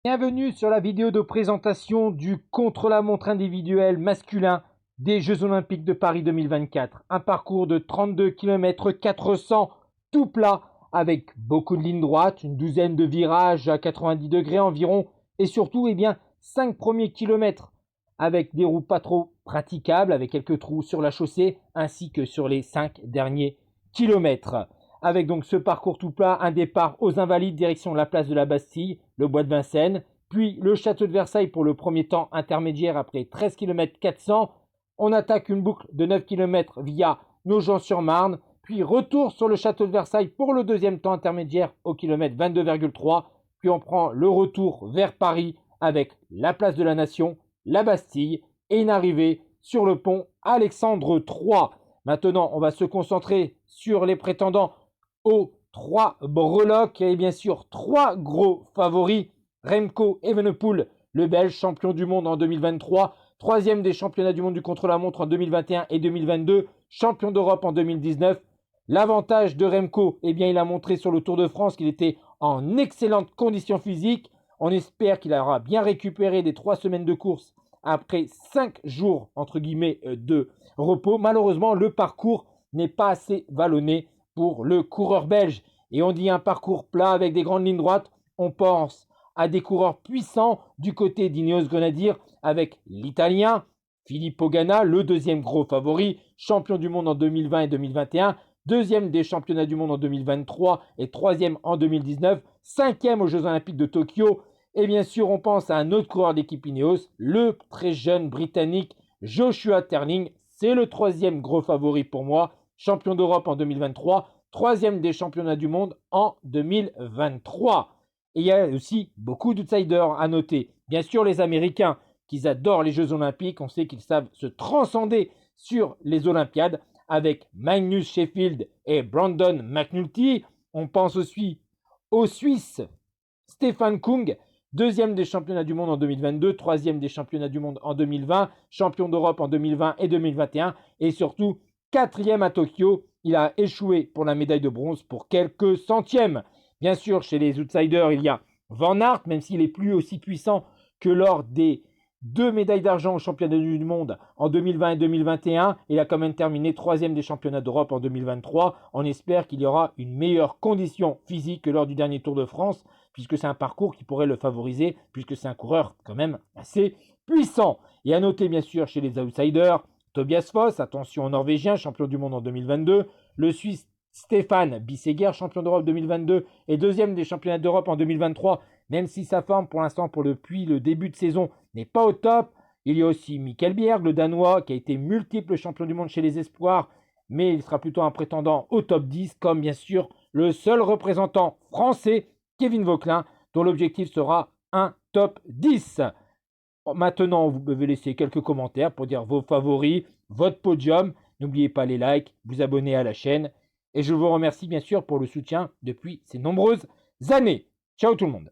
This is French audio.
Bienvenue sur la vidéo de présentation du contre-la-montre individuel masculin des Jeux Olympiques de Paris 2024. Un parcours de 32 km 400 tout plat avec beaucoup de lignes droites, une douzaine de virages à 90 degrés environ et surtout 5 premiers kilomètres avec des roues pas trop praticables avec quelques trous sur la chaussée ainsi que sur les 5 derniers kilomètres. Avec donc ce parcours tout plat, un départ aux Invalides, direction la place de la Bastille, le bois de Vincennes, puis le château de Versailles pour le premier temps intermédiaire après 13 km 400. On attaque une boucle de 9 km via Nogent-sur-Marne, puis retour sur le château de Versailles pour le deuxième temps intermédiaire au kilomètre 22,3. Puis on prend le retour vers Paris avec la place de la Nation, la Bastille et une arrivée sur le pont Alexandre III. Maintenant, on va se concentrer sur les prétendants aux 3 breloques et bien sûr 3 gros favoris. Remco Evenepoel, le Belge champion du monde en 2023, troisième des championnats du monde du contre-la-montre en 2021 et 2022, champion d'Europe en 2019. L'avantage de Remco, il a montré sur le Tour de France qu'il était en excellente condition physique. On espère qu'il aura bien récupéré des 3 semaines de course après 5 jours entre guillemets de repos. Malheureusement, le parcours n'est pas assez vallonné pour le coureur belge. Et on dit un parcours plat avec des grandes lignes droites. On pense à des coureurs puissants du côté d'Ineos Grenadier avec l'Italien Filippo Ganna, le deuxième gros favori, champion du monde en 2020 et 2021, deuxième des championnats du monde en 2023 et troisième en 2019, cinquième aux Jeux Olympiques de Tokyo. Et bien sûr, on pense à un autre coureur d'équipe Ineos, le très jeune Britannique Joshua Terling. C'est le troisième gros favori pour moi, champion d'Europe en 2023, troisième des championnats du monde en 2023. Et il y a aussi beaucoup d'outsiders à noter. Bien sûr, les Américains, qui adorent les Jeux Olympiques. On sait qu'ils savent se transcender sur les Olympiades avec Magnus Sheffield et Brandon McNulty. On pense aussi aux Suisses, Stefan Kung, deuxième des championnats du monde en 2022, troisième des championnats du monde en 2020, champion d'Europe en 2020 et 2021 et surtout quatrième à Tokyo. Il a échoué pour la médaille de bronze pour quelques centièmes. Bien sûr, chez les outsiders, il y a Van Aert, même s'il est plus aussi puissant que lors des 2 médailles d'argent aux championnats du monde en 2020 et 2021. Il a quand même terminé troisième des championnats d'Europe en 2023. On espère qu'il y aura une meilleure condition physique que lors du dernier Tour de France, puisque c'est un parcours qui pourrait le favoriser, puisque c'est un coureur quand même assez puissant. Et à noter bien sûr chez les outsiders, Tobias Foss, attention au Norvégien, champion du monde en 2022, le Suisse Stéphane Bisseguer, champion d'Europe 2022 et deuxième des championnats d'Europe en 2023, même si sa forme pour l'instant depuis le début de saison n'est pas au top. Il y a aussi Mikkel Bjerg, le Danois, qui a été multiple champion du monde chez les espoirs, mais il sera plutôt un prétendant au top 10, comme bien sûr le seul représentant français, Kevin Vauquelin, dont l'objectif sera un top 10. Maintenant, vous pouvez laisser quelques commentaires pour dire vos favoris, votre podium. N'oubliez pas les likes, vous abonner à la chaîne. Et je vous remercie bien sûr pour le soutien depuis ces nombreuses années. Ciao tout le monde.